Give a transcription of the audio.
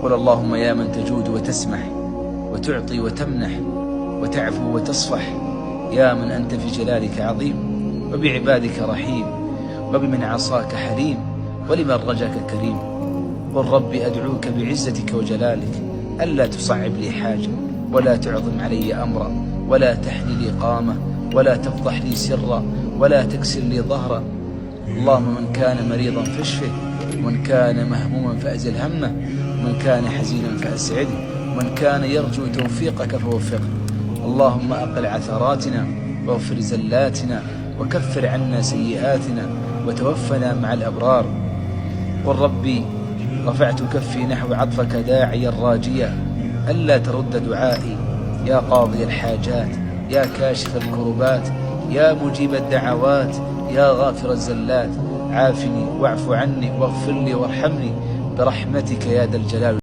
قل اللهم يا من تجود وتسمح وتعطي وتمنح وتعفو وتصفح، يا من أنت في جلالك عظيم وبعبادك رحيم وبمن عصاك حليم ولمن رجاك كريم. قل ربي أدعوك بعزتك وجلالك ألا تصعب لي حاجة ولا تعظم علي أمرا ولا تحني لي قامة ولا تفضح لي سرا ولا تكسر لي ظهرا. اللهم من كان مريضا فاشفه، ومن كان مهموما فأزل همه، ومن كان حزينا فأسعده، ومن كان يرجو توفيقك فوفقه. اللهم أقل عثراتنا واغفر زلاتنا وكفر عنا سيئاتنا وتوفنا مع الأبرار. قل ربي رفعت كفي نحو عطفك داعيا راجيا ألا ترد دعائي، يا قاضي الحاجات يا كاشف الكربات يا مجيب الدعوات يا غافر الزلات، عافني واعف عني واغفر لي وارحمني برحمتك يا ذا الجلال.